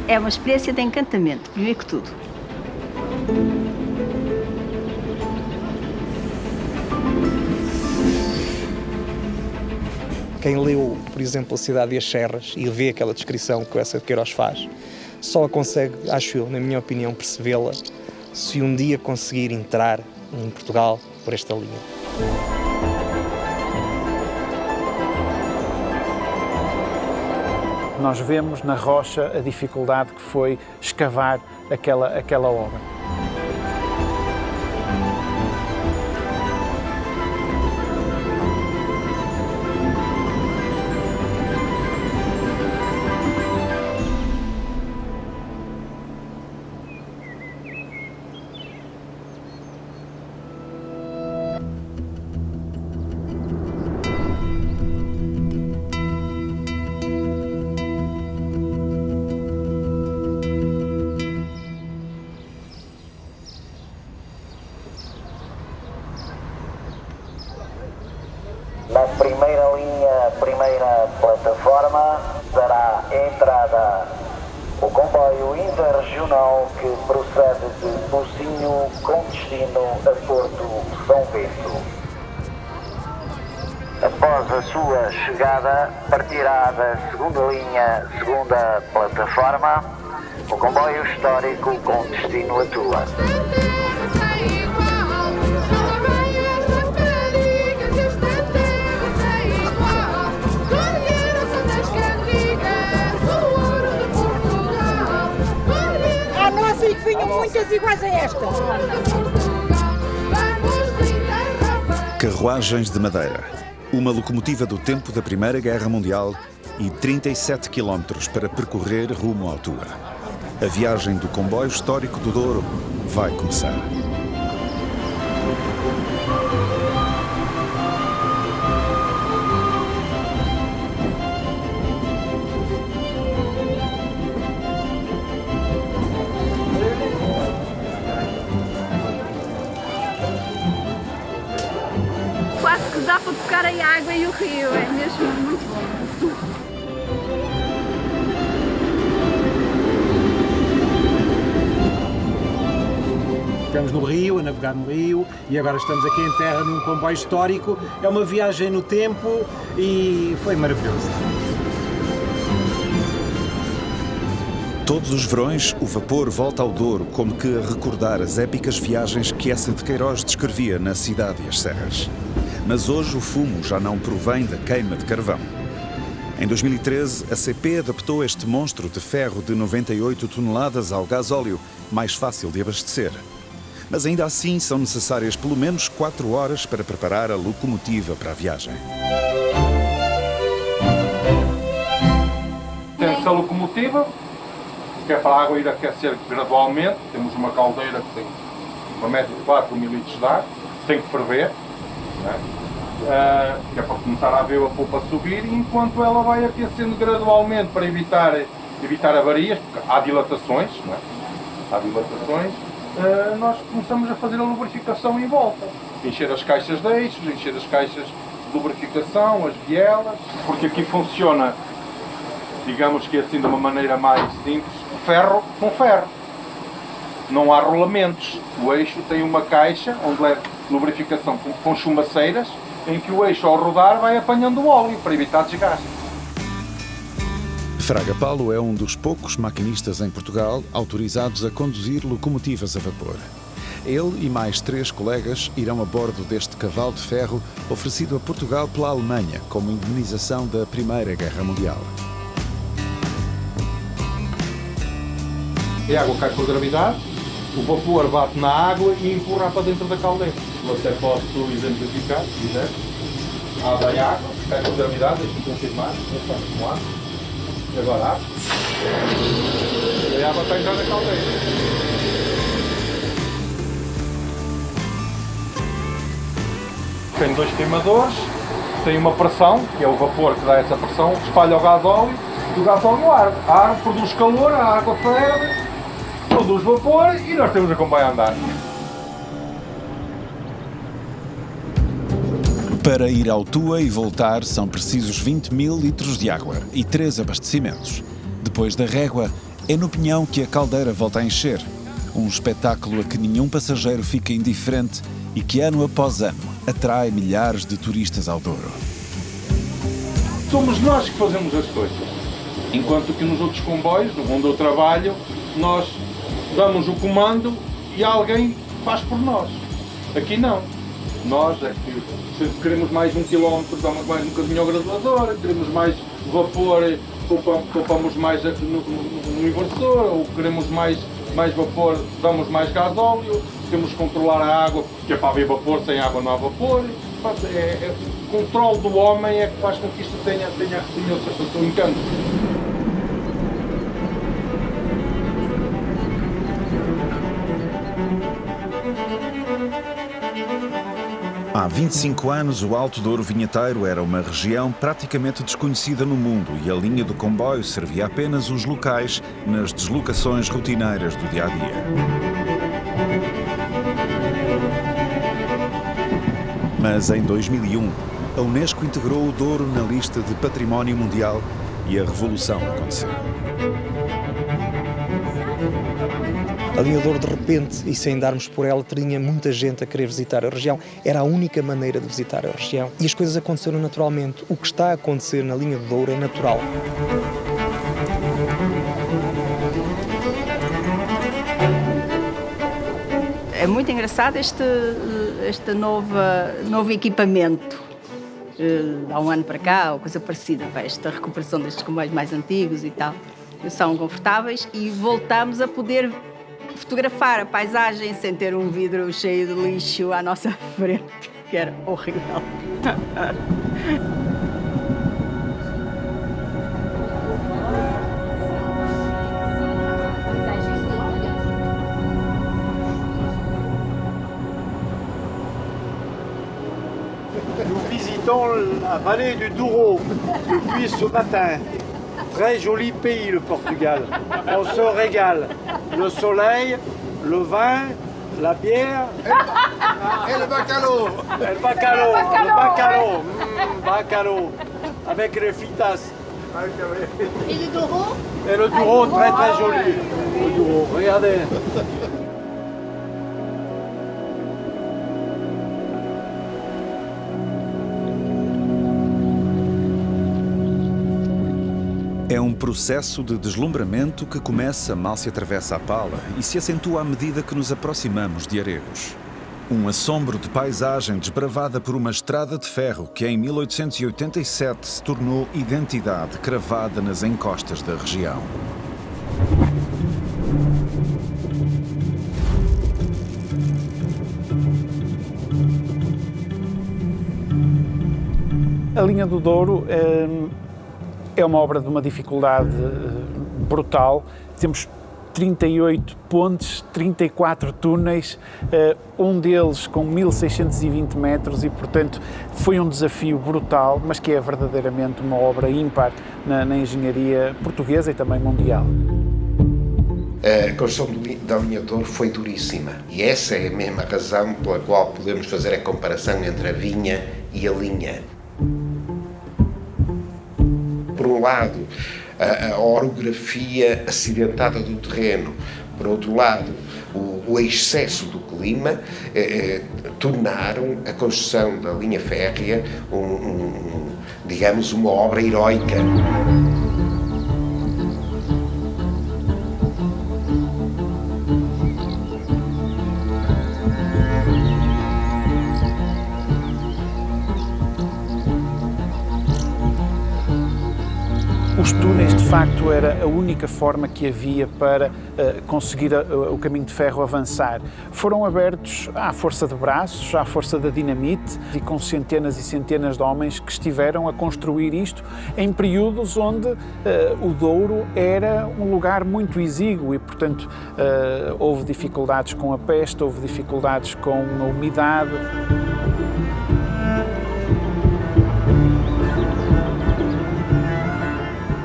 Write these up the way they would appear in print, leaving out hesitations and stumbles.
É uma experiência de encantamento, primeiro que tudo. Quem leu, por exemplo, A Cidade e as Serras e vê aquela descrição que o Eça de Queiroz faz, só consegue, acho eu, na minha opinião, percebê-la se um dia conseguir entrar em Portugal por esta linha. Nós vemos na rocha a dificuldade que foi escavar aquela obra. Na primeira linha, primeira plataforma, dará entrada o comboio interregional que procede de Pocinho com destino a Porto São Bento. Após a sua chegada, partirá da segunda linha, segunda plataforma, o comboio histórico com destino a Tula. E que vinham muitas iguais a esta. Carruagens de madeira. Uma locomotiva do tempo da Primeira Guerra Mundial e 37 quilómetros para percorrer rumo à altura. A viagem do comboio histórico do Douro vai começar. Quase que dá para tocar a água e o rio, é mesmo muito bom. Ficamos no rio, a navegar no rio, e agora estamos aqui em terra num comboio histórico. É uma viagem no tempo e foi maravilhoso. Todos os verões, o vapor volta ao Douro, como que a recordar as épicas viagens que Eça de Queiroz descrevia na Cidade e as Serras. Mas hoje o fumo já não provém da queima de carvão. Em 2013, a CP adaptou este monstro de ferro de 98 toneladas ao gasóleo, mais fácil de abastecer. Mas ainda assim são necessárias pelo menos 4 horas para preparar a locomotiva para a viagem. Temos a locomotiva, que é para a água ir aquecer gradualmente. Temos uma caldeira que tem uma média de 4 mil litros de ar, tem que ferver, né? Que é para começar a ver a polpa subir, e enquanto ela vai aquecendo gradualmente para evitar avarias, porque há dilatações, né? Há dilatações, nós começamos a fazer a lubrificação em volta. Encher as caixas de eixos, encher as caixas de lubrificação, as bielas, porque aqui funciona, digamos que assim de uma maneira mais simples, ferro com ferro. Não há rolamentos. O eixo tem uma caixa onde leva lubrificação com chumaceiras, em que o eixo ao rodar vai apanhando o óleo para evitar desgaste. Fraga Paulo é um dos poucos maquinistas em Portugal autorizados a conduzir locomotivas a vapor. Ele e mais 3 colegas irão a bordo deste cavalo de ferro oferecido a Portugal pela Alemanha como indemnização da Primeira Guerra Mundial. A água cai com a gravidade, o vapor bate na água e empurra para dentro da caldeira. Você pode exemplificar, se quiser. Abre a água, cai com a gravidade, deixa-me confirmar. Vamos lá. E agora abre. E a água está entrando na caldeira. Tem 2 queimadores, tem uma pressão, que é o vapor que dá essa pressão, espalha o gasóleo e o gasóleo arde. A água produz calor, a água ferve, produz vapor e nós temos a comboio a andar. Para ir ao Tua e voltar são precisos 20.000 litros de água e 3 abastecimentos. Depois da régua, é no Pinhão que a caldeira volta a encher. Um espetáculo a que nenhum passageiro fica indiferente e que ano após ano atrai milhares de turistas ao Douro. Somos nós que fazemos as coisas. Enquanto que nos outros comboios, onde eu trabalho, nós damos o comando e alguém faz por nós. Aqui não. Nós é que se queremos mais 1 quilómetro, damos mais um bocadinho ao graduador, queremos mais vapor, poupamos mais no inversor, ou queremos mais vapor, damos mais gasóleo, temos que controlar a água, porque é para haver vapor, sem água não há vapor. O controle do homem é que faz com que isto tenha o seu encanto. Há 25 anos, o Alto Douro Vinheteiro era uma região praticamente desconhecida no mundo e a linha do comboio servia apenas os locais nas deslocações rotineiras do dia-a-dia. Mas em 2001, a Unesco integrou o Douro na lista de Património Mundial e a revolução aconteceu. A linha Douro, de repente, e sem darmos por ela, tinha muita gente a querer visitar a região. Era a única maneira de visitar a região. E as coisas aconteceram naturalmente. O que está a acontecer na linha de Douro é natural. É muito engraçado este novo equipamento. Há um ano para cá, ou coisa parecida, esta recuperação destes comboios mais antigos e tal. São confortáveis e voltamos a poder fotografar a paisagem sem ter um vidro cheio de lixo à nossa frente, que era horrível. Nous visitons la vallée du Douro depuis ce matin. Très joli pays, le Portugal. On se régale. Le soleil, le vin, la bière. Et le bacalhau. Et le bacalhau. Le bacalhau. Bacalhau. Avec les fritas. Et le Douro? Et le Douro, très très joli. Le Douro, regardez. É um processo de deslumbramento que começa mal se atravessa a Pala e se acentua à medida que nos aproximamos de Aregos. Um assombro de paisagem desbravada por uma estrada de ferro que em 1887 se tornou identidade cravada nas encostas da região. A linha do Douro é uma obra de uma dificuldade brutal. Temos 38 pontes, 34 túneis, um deles com 1.620 metros e, portanto, foi um desafio brutal, mas que é verdadeiramente uma obra ímpar na engenharia portuguesa e também mundial. A construção da linha do Douro foi duríssima e essa é a mesma razão pela qual podemos fazer a comparação entre a vinha e a linha. Por um lado, a orografia acidentada do terreno, por outro lado, o excesso do clima tornaram a construção da linha férrea digamos, uma obra heroica. Os túneis, de facto, era a única forma que havia para conseguir o caminho de ferro avançar. Foram abertos à força de braços, à força da dinamite e com centenas e centenas de homens que estiveram a construir isto em períodos onde o Douro era um lugar muito exíguo e, portanto, houve dificuldades com a peste, houve dificuldades com a umidade.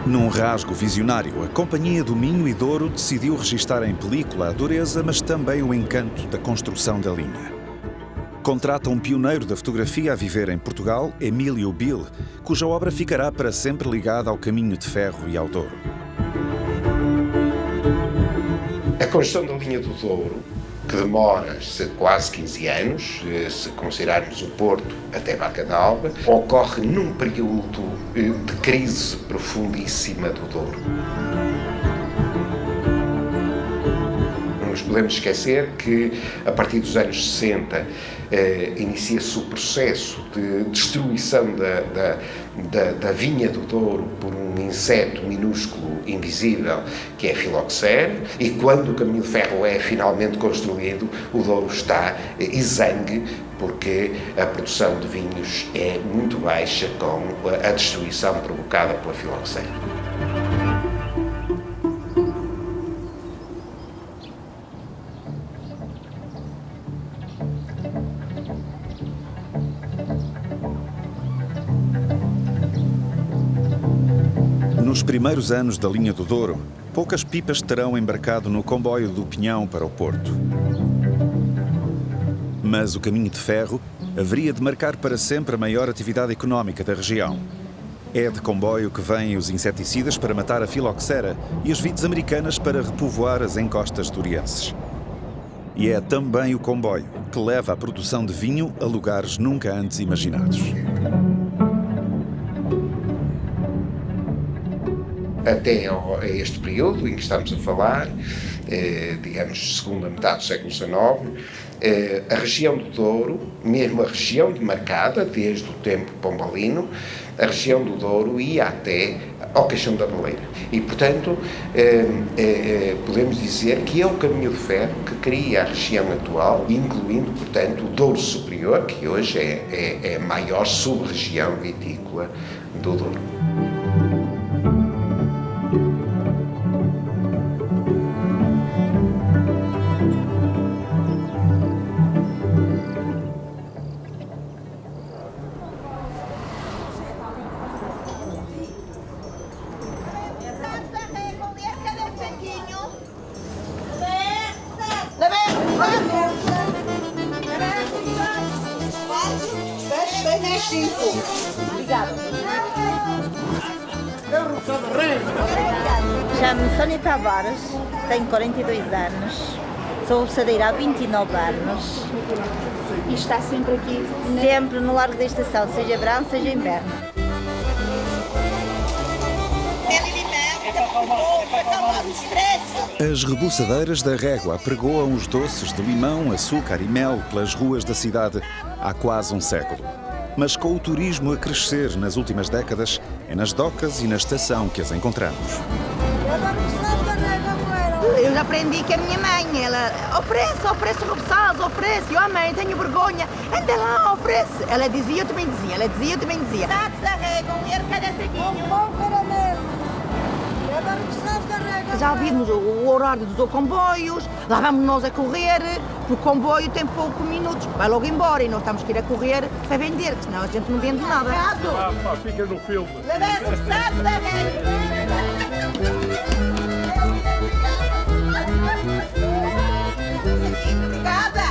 Num rasgo visionário, a Companhia do Minho e Douro decidiu registar em película a dureza, mas também o encanto da construção da linha. contrata um pioneiro da fotografia a viver em Portugal, Emílio Bil, cuja obra ficará para sempre ligada ao caminho de ferro e ao Douro. A construção da linha do Douro, que demora quase 15 anos, se considerarmos o Porto até Barca d'Alba, ocorre num período de crise profundíssima do Douro. Não nos podemos esquecer que, a partir dos anos 60, inicia-se o processo de destruição da vinha do Douro por um inseto minúsculo invisível que é a filoxera, e quando o caminho de ferro é finalmente construído, o Douro está exangue porque a produção de vinhos é muito baixa com a destruição provocada pela filoxera. Nos primeiros anos da linha do Douro, poucas pipas terão embarcado no comboio do Pinhão para o Porto. Mas o caminho de ferro haveria de marcar para sempre a maior atividade económica da região. É de comboio que vêm os inseticidas para matar a filoxera e as vides americanas para repovoar as encostas durienses. E é também o comboio que leva a produção de vinho a lugares nunca antes imaginados. Até a este período em que estamos a falar, digamos, segunda metade do século XIX, a região do Douro, mesmo a região demarcada, desde o tempo pombalino, a região do Douro ia até ao Caixão da Baleira. E, portanto, podemos dizer que é o caminho de ferro que cria a região atual, incluindo, portanto, o Douro Superior, que hoje é a maior sub-região vitícola do Douro. Chamo-me Sónia Tavares, tenho 42 anos, sou obsadeira há 29 anos. E está sempre aqui? Sempre no largo da estação, seja verão, seja inverno. As rebuçadeiras da Régua apregoam os doces de limão, açúcar e mel pelas ruas da cidade há quase um século. Mas com o turismo a crescer nas últimas décadas, é nas docas e na estação que as encontramos. Eu já aprendi que a minha mãe, ela oferece rebuçados, oferece. Oh mãe, tenho vergonha. Anda lá, oferece. Ela dizia, eu também dizia. Já vimos o horário dos comboios, lá vamos nós a correr, porque o comboio tem poucos minutos, vai logo embora e nós temos que ir a correr para vender, senão a gente não vende nada. Fica no filme.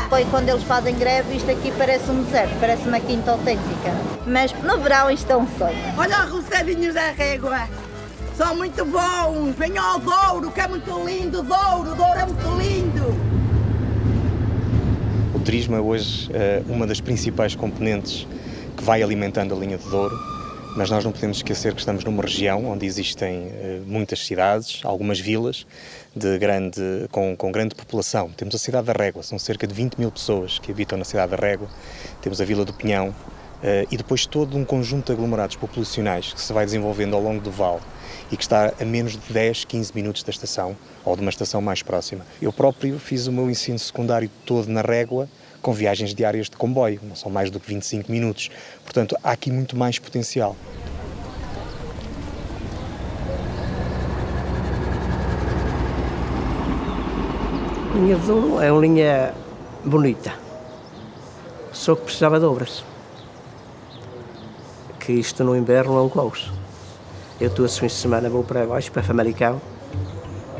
Foi quando eles fazem greve, isto aqui parece um deserto, parece uma quinta autêntica. Mas no verão isto é um sonho. Olha os roçadinhos da Régua, são muito bons, venham ao Douro, que é muito lindo, o Douro é muito lindo. O turismo é hoje uma das principais componentes que vai alimentando a linha do Douro, mas nós não podemos esquecer que estamos numa região onde existem muitas cidades, algumas vilas com grande população. Temos a cidade da Régua, são cerca de 20 mil pessoas que habitam na cidade da Régua, temos a Vila do Pinhão e depois todo um conjunto de aglomerados populacionais que se vai desenvolvendo ao longo do vale e que está a menos de 10, 15 minutos da estação ou de uma estação mais próxima. Eu próprio fiz o meu ensino secundário todo na Régua, com viagens diárias de comboio, não são mais do que 25 minutos. Portanto, há aqui muito mais potencial. A linha do Douro é uma linha bonita, só que precisava de obras. Que isto no inverno é um caos. Eu estou esse fim de semana, vou para baixo, para Famalicão,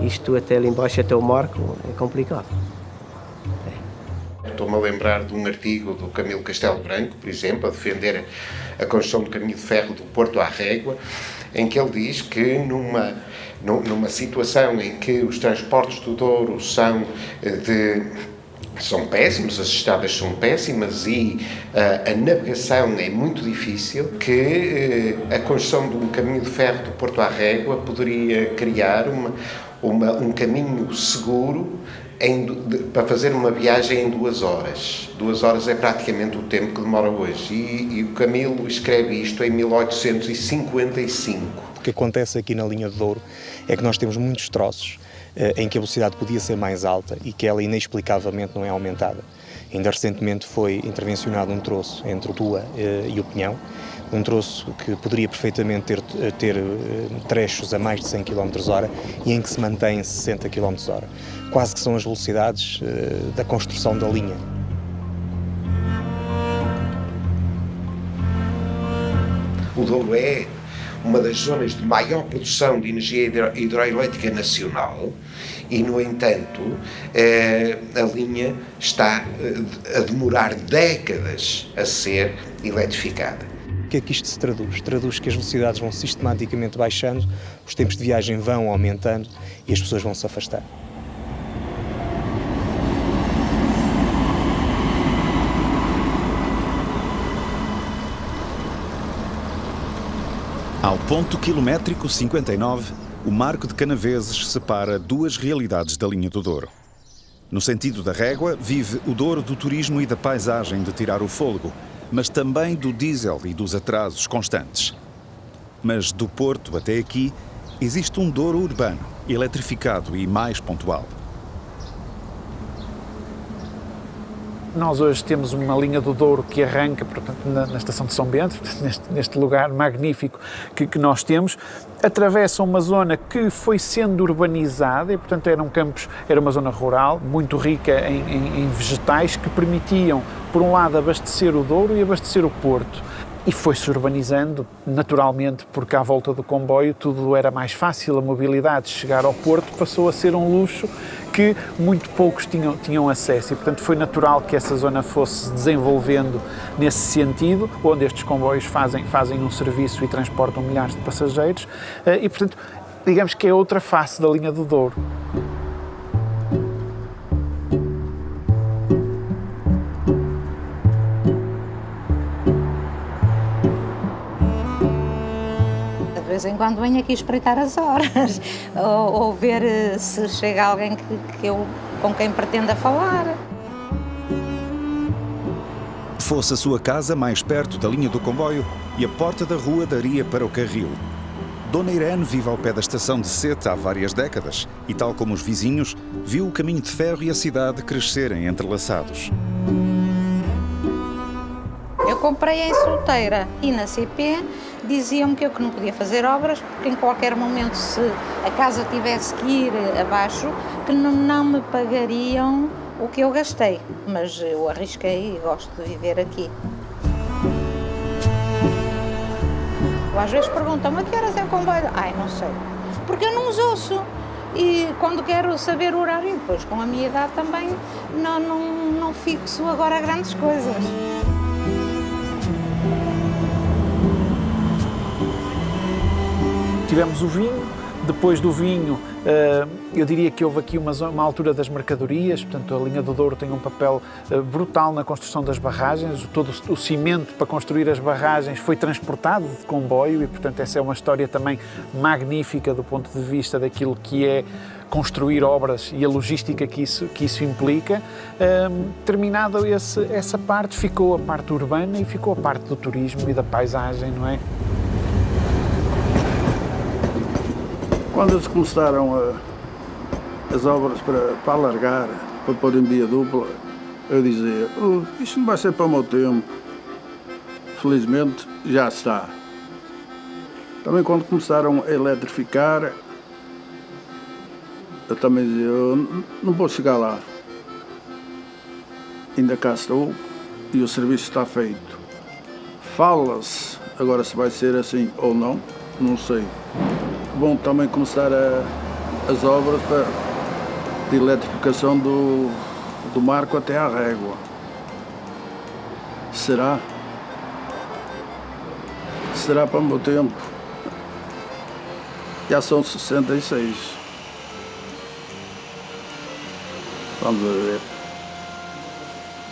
isto até ali embaixo, até o Marco, é complicado. Estou estou-me a lembrar de um artigo do Camilo Castelo Branco, por exemplo, a defender a construção do caminho de ferro do Porto à Régua, em que ele diz que numa situação em que os transportes do Douro são péssimos, as estradas são péssimas e a navegação é muito difícil, que a construção de um caminho de ferro do Porto à Régua poderia criar um caminho seguro para fazer uma viagem em 2 horas. 2 horas é praticamente o tempo que demora hoje. E o Camilo escreve isto em 1855. O que acontece aqui na linha do Douro é que nós temos muitos troços em que a velocidade podia ser mais alta e que ela inexplicavelmente não é aumentada. Ainda recentemente foi intervencionado um troço entre o Tua e o Pinhão, um troço que poderia perfeitamente ter trechos a mais de 100 km/h e em que se mantém 60 km/h. Quase que são as velocidades da construção da linha. O Douro é uma das zonas de maior produção de energia hidroelétrica nacional e, no entanto, a linha está a demorar décadas a ser eletrificada. O que é que isto se traduz? Traduz que as velocidades vão sistematicamente baixando, os tempos de viagem vão aumentando e as pessoas vão se afastar. Ao ponto quilométrico 59, o Marco de Canaveses separa 2 realidades da linha do Douro. No sentido da Régua, vive o Douro do turismo e da paisagem de tirar o fôlego, mas também do diesel e dos atrasos constantes. Mas do Porto até aqui, existe um Douro urbano, eletrificado e mais pontual. Nós hoje temos uma linha do Douro que arranca, portanto, na estação de São Bento, neste lugar magnífico que nós temos, atravessa uma zona que foi sendo urbanizada e, portanto, era uma zona rural, muito rica em vegetais que permitiam, por um lado, abastecer o Douro e abastecer o Porto. E foi-se urbanizando, naturalmente, porque à volta do comboio tudo era mais fácil, a mobilidade, chegar ao Porto passou a ser um luxo que muito poucos tinham acesso e, portanto, foi natural que essa zona fosse desenvolvendo nesse sentido, onde estes comboios fazem um serviço e transportam milhares de passageiros e, portanto, digamos que é outra face da linha do Douro. De vez em quando venho aqui espreitar as horas ou ver se chega alguém com quem pretenda falar. Fosse a sua casa mais perto da linha do comboio e a porta da rua daria para o carril. Dona Irene vive ao pé da estação de Sete há várias décadas e, tal como os vizinhos, viu o caminho de ferro e a cidade crescerem entrelaçados. Eu comprei em Solteira e na CP diziam-me que eu não podia fazer obras porque em qualquer momento, se a casa tivesse que ir abaixo, que não me pagariam o que eu gastei. Mas eu arrisquei e gosto de viver aqui. Às vezes perguntam-me a que horas é o comboio? Ai, não sei. Porque eu não os ouço. E quando quero saber o horário, depois com a minha idade também, não fixo agora grandes coisas. Tivemos o vinho, depois do vinho eu diria que houve aqui uma altura das mercadorias, portanto a linha do Douro tem um papel brutal na construção das barragens, todo o cimento para construir as barragens foi transportado de comboio e, portanto, essa é uma história também magnífica do ponto de vista daquilo que é construir obras e a logística que isso implica. Terminada essa parte, ficou a parte urbana e ficou a parte do turismo e da paisagem, não é? Quando se começaram as obras para alargar, para pôr em via dupla, eu dizia, isto não vai ser para o meu tempo. Felizmente já está. Também quando começaram a eletrificar, eu também dizia, eu não vou chegar lá. Ainda cá estou e o serviço está feito. Fala-se, agora se vai ser assim ou não, não sei. Bom também começar as obras de eletrificação do Marco até à Régua. Será? Será para o meu tempo? Já são 66. Vamos ver.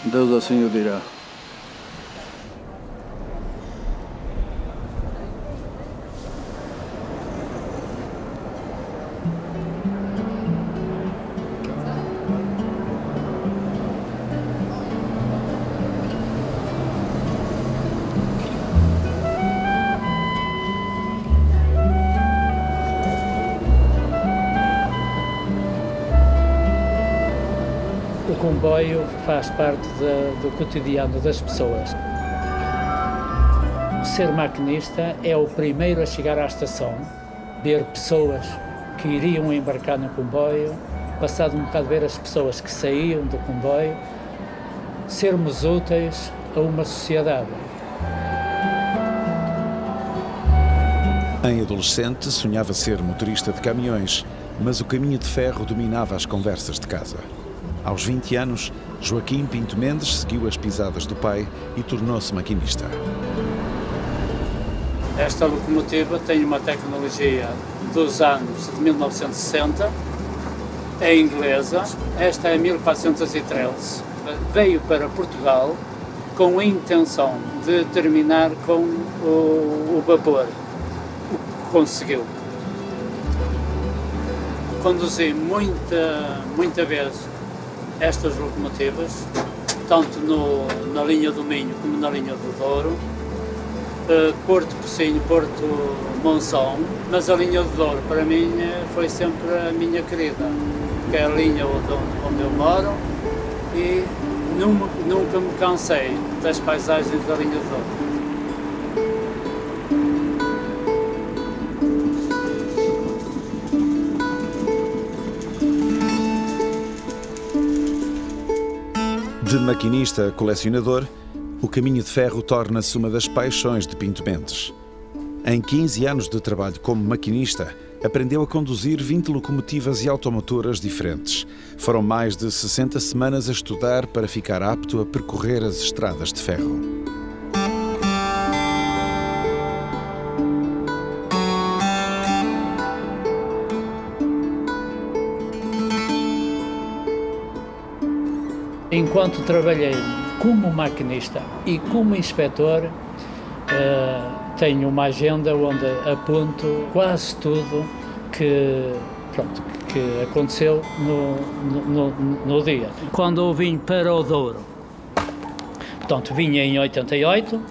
Deus assim o dirá. O comboio faz parte do cotidiano das pessoas. Ser maquinista é o primeiro a chegar à estação, ver pessoas que iriam embarcar no comboio, passado um bocado ver as pessoas que saíam do comboio, sermos úteis a uma sociedade. Em adolescente, sonhava ser motorista de caminhões, mas o caminho de ferro dominava as conversas de casa. Aos 20 anos, Joaquim Pinto Mendes seguiu as pisadas do pai e tornou-se maquinista. Esta locomotiva tem uma tecnologia dos anos de 1960, é inglesa, esta é 1413, veio para Portugal com a intenção de terminar com o vapor, o que conseguiu. Conduzi muita vez estas locomotivas, tanto na linha do Minho como na linha do Douro, Porto Pocinho, Porto Monção, mas a linha do Douro para mim foi sempre a minha querida, que é a linha onde eu moro e nunca me cansei das paisagens da linha do Douro. De maquinista a colecionador, o caminho de ferro torna-se uma das paixões de Pinto Mendes. Em 15 anos de trabalho como maquinista, aprendeu a conduzir 20 locomotivas e automotoras diferentes. Foram mais de 60 semanas a estudar para ficar apto a percorrer as estradas de ferro. Enquanto trabalhei como maquinista e como inspetor, tenho uma agenda onde aponto quase tudo que aconteceu no dia. Quando eu vim para o Douro, portanto, vinha em 88,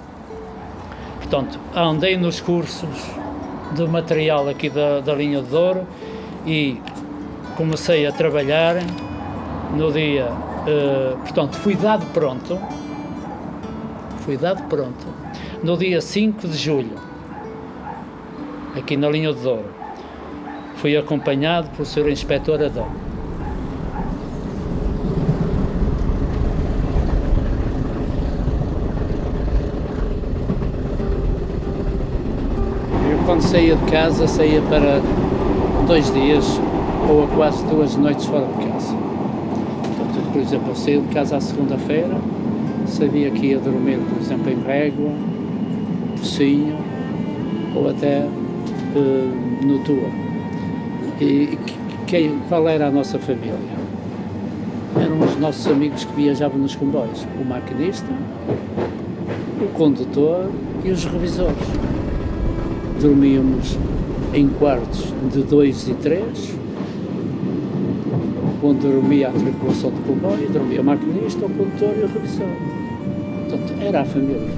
portanto, andei nos cursos de material aqui da linha de Douro e comecei a trabalhar no dia. Portanto, fui dado pronto no dia 5 de julho, aqui na linha de Douro. Fui acompanhado pelo Sr. Inspetor Adão. Eu, quando saía de casa, saía para 2 dias ou a quase 2 noites fora de casa. Por exemplo, eu saí de casa à segunda-feira, sabia que ia dormir, por exemplo, em Régua, Pocinho ou até no Tua. E qual era a nossa família? Eram os nossos amigos que viajavam nos comboios, o maquinista, o condutor e os revisores. Dormíamos em quartos de 2 e 3, onde dormia a tripulação do comboio, dormia o maquinista, o condutor e o revisor. Portanto, era a família.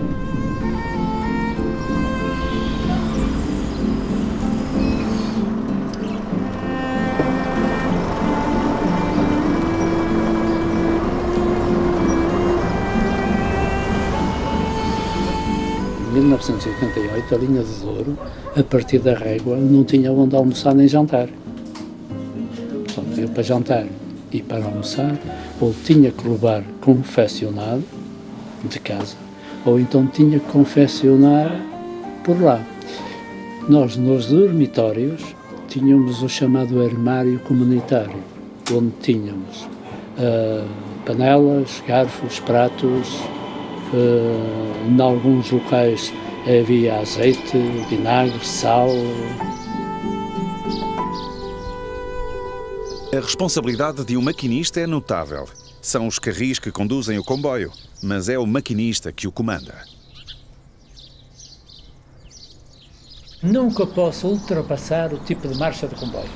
Em 1988, a linha de Douro, a partir da Régua, não tinha onde almoçar nem jantar. Eu, para jantar e para almoçar, ou tinha que levar confeccionado de casa, ou então tinha que confeccionar por lá. Nós, nos dormitórios, tínhamos o chamado armário comunitário, onde tínhamos panelas, garfos, pratos, Em alguns locais havia azeite, vinagre, sal. A responsabilidade de um maquinista é notável. São os carris que conduzem o comboio, mas é o maquinista que o comanda. Nunca posso ultrapassar o tipo de marcha de comboio.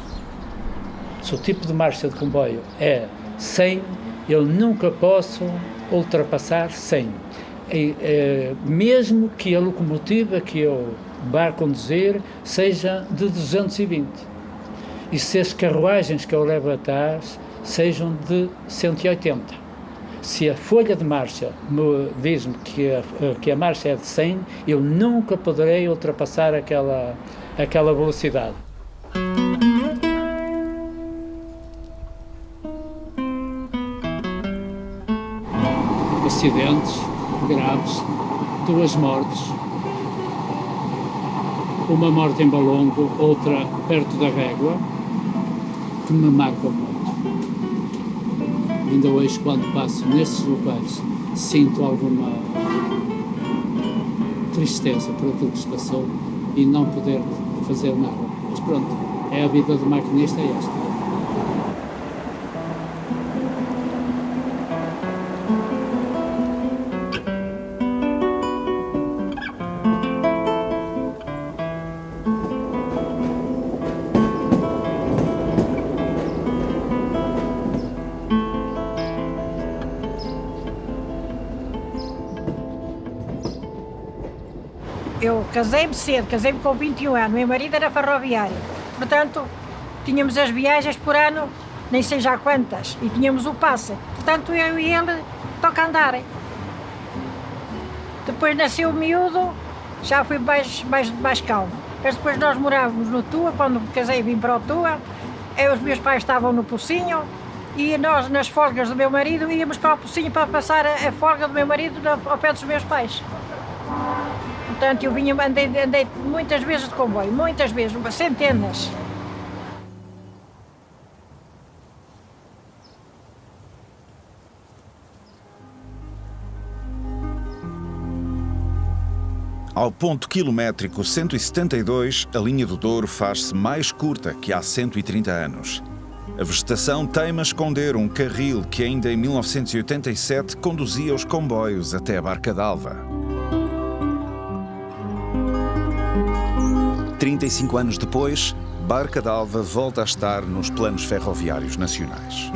Se o tipo de marcha de comboio é 100, eu nunca posso ultrapassar 100. Mesmo que a locomotiva que eu vá conduzir seja de 220. E se as carruagens que eu levo atrás sejam de 180. Se a folha de marcha diz-me que a marcha é de 100, eu nunca poderei ultrapassar aquela velocidade. Acidentes graves, 2 mortes, uma morte em Balongo, outra perto da Régua, que me marcam muito. Ainda hoje, quando passo nesses locais, sinto alguma tristeza por aquilo que se passou e não poder fazer nada. Mas pronto, a vida do maquinista é esta. Eu casei-me cedo, casei-me com 21 anos, meu marido era ferroviário, portanto, tínhamos as viagens por ano, nem sei já quantas, e tínhamos o passe, portanto, eu e ele toca andar. Depois nasceu o miúdo, já fui mais calmo, mas depois nós morávamos no Tua, quando me casei vim para o Tua, os meus pais estavam no Pocinho, e nós, nas folgas do meu marido, íamos para o Pocinho para passar a folga do meu marido ao pé dos meus pais. Portanto, eu andei muitas vezes de comboio, muitas vezes, centenas. Ao ponto quilométrico 172, a linha do Douro faz-se mais curta que há 130 anos. A vegetação teima esconder um carril que ainda em 1987 conduzia os comboios até a Barca d'Alva. 35 anos depois, Barca d'Alva volta a estar nos planos ferroviários nacionais.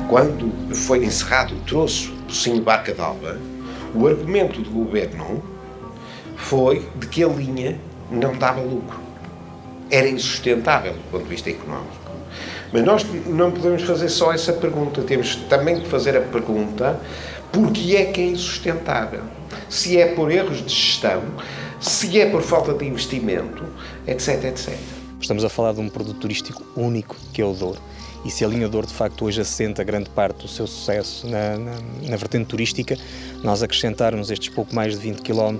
Quando foi encerrado o troço do Pocinho Barca d'Alva, o argumento do governo foi de que a linha não dava lucro. Era insustentável do ponto de vista económico. Mas nós não podemos fazer só essa pergunta, temos também de fazer a pergunta: porque é que é insustentável? Se é por erros de gestão, se é por falta de investimento, etc, etc. Estamos a falar de um produto turístico único, que é o Douro. E se a linha Douro, de facto, hoje assenta grande parte do seu sucesso na vertente turística, nós acrescentarmos estes pouco mais de 20 km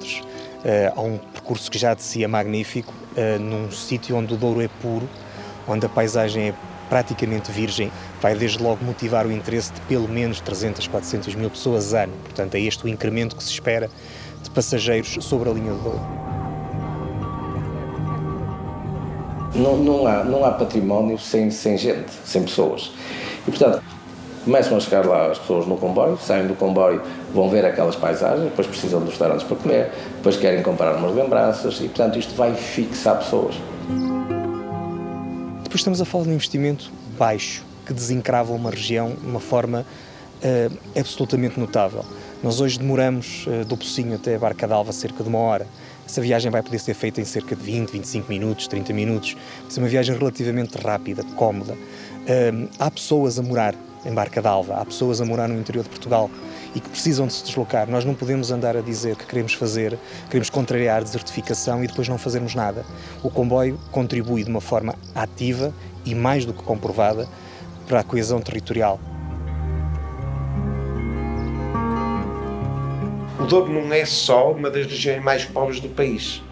a um percurso que já de si é magnífico, num sítio onde o Douro é puro, onde a paisagem é praticamente virgem, vai desde logo motivar o interesse de pelo menos 300, 400 mil pessoas ano. Portanto, é este o incremento que se espera de passageiros sobre a linha do Douro. Não há património sem gente, sem pessoas. E, portanto, começam a chegar lá as pessoas no comboio, saem do comboio, vão ver aquelas paisagens, depois precisam de restaurantes para comer, depois querem comprar umas lembranças e, portanto, isto vai fixar pessoas. Depois estamos a falar de um investimento baixo, que desencrava uma região de uma forma absolutamente notável. Nós hoje demoramos do Pocinho até a Barca d'Alva cerca de 1 hora. Essa viagem vai poder ser feita em cerca de 20, 25 minutos, 30 minutos. Vai ser uma viagem relativamente rápida, cómoda. Há pessoas a morar em Barca d'Alva, há pessoas a morar no interior de Portugal e que precisam de se deslocar. Nós não podemos andar a dizer que queremos contrariar a desertificação e depois não fazermos nada. O comboio contribui de uma forma ativa e mais do que comprovada para a coesão territorial. O Douro não é só uma das regiões mais pobres do país.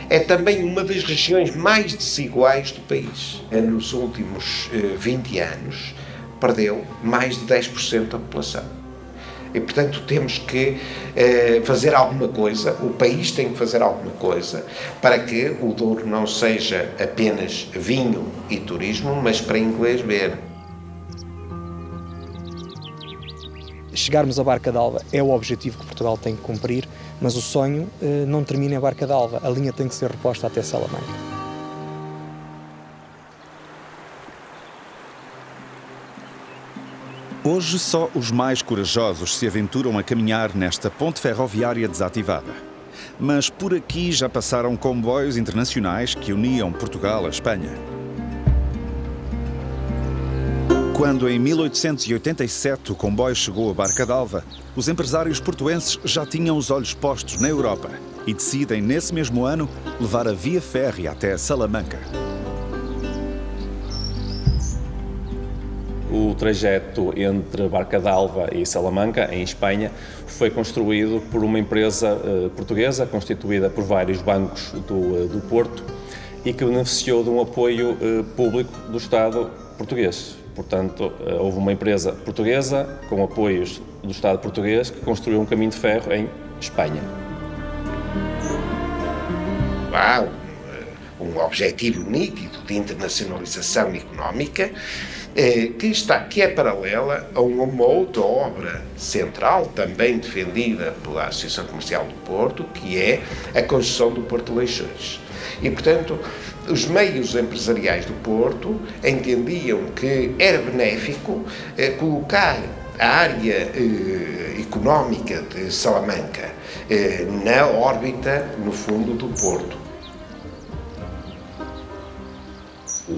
É também uma das regiões mais desiguais do país. Nos últimos 20 anos, perdeu mais de 10% da população. E, portanto, temos que fazer alguma coisa, o país tem que fazer alguma coisa para que o Douro não seja apenas vinho e turismo, mas para inglês ver. Chegarmos à Barca d'Alva é o objetivo que Portugal tem que cumprir, mas o sonho não termina em Barca d'Alva, a linha tem que ser reposta até Salamanca. Hoje só os mais corajosos se aventuram a caminhar nesta ponte ferroviária desativada. Mas por aqui já passaram comboios internacionais que uniam Portugal à Espanha. Quando em 1887 o comboio chegou a Barca d'Alva, os empresários portuenses já tinham os olhos postos na Europa e decidem, nesse mesmo ano, levar a via férrea até Salamanca. O trajeto entre Barca d'Alva e Salamanca, em Espanha, foi construído por uma empresa portuguesa, constituída por vários bancos do Porto e que beneficiou de um apoio público do Estado português. Portanto, houve uma empresa portuguesa, com apoios do Estado português, que construiu um caminho de ferro em Espanha. Há um objetivo nítido de internacionalização económica que é paralela a uma outra obra central, também defendida pela Associação Comercial do Porto, que é a construção do Porto de Leixões. E, portanto, os meios empresariais do Porto entendiam que era benéfico colocar a área económica de Salamanca na órbita, no fundo, do Porto.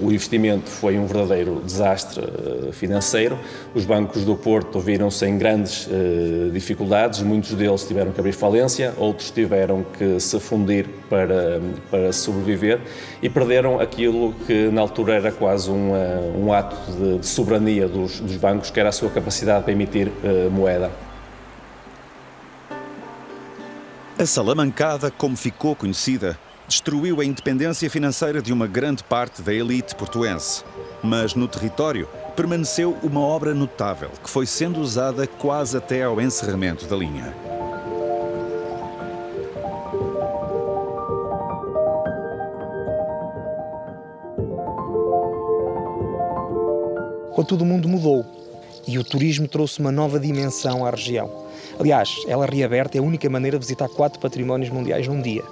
O investimento foi um verdadeiro desastre financeiro. Os bancos do Porto viram-se em grandes dificuldades, muitos deles tiveram que abrir falência, outros tiveram que se fundir para sobreviver e perderam aquilo que na altura era quase um ato de soberania dos bancos, que era a sua capacidade para emitir moeda. A Salamancada, como ficou conhecida, destruiu a independência financeira de uma grande parte da elite portuense. Mas no território permaneceu uma obra notável que foi sendo usada quase até ao encerramento da linha. Contudo, o mundo mudou e o turismo trouxe uma nova dimensão à região. Aliás, ela reaberta é a única maneira de visitar 4 patrimónios mundiais num dia.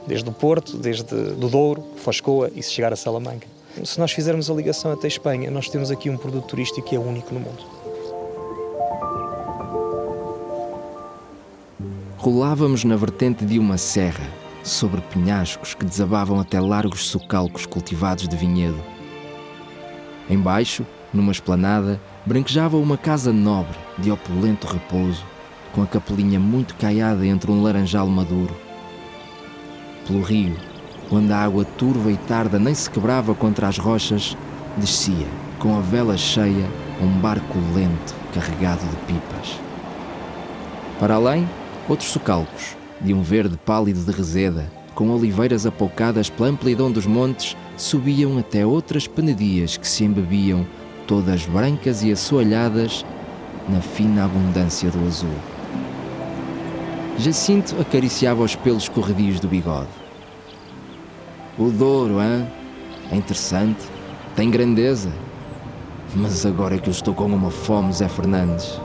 Desde o Porto, desde do Douro, Foscoa e se chegar a Salamanca. Se nós fizermos a ligação até Espanha, nós temos aqui um produto turístico que é único no mundo. Rolávamos na vertente de uma serra, sobre penhascos que desabavam até largos socalcos cultivados de vinhedo. Embaixo, numa esplanada, branquejava uma casa nobre, de opulento repouso, com a capelinha muito caiada entre um laranjal maduro. Pelo rio, onde a água turva e tarda nem se quebrava contra as rochas, descia, com a vela cheia, um barco lento carregado de pipas. Para além, outros socalcos, de um verde pálido de reseda, com oliveiras apoucadas pela amplidão dos montes, subiam até outras penedias que se embebiam, todas brancas e assoalhadas, na fina abundância do azul. Jacinto acariciava os pelos corredios do bigode. O Douro, hein? É interessante, tem grandeza. Mas agora é que eu estou com uma fome, Zé Fernandes.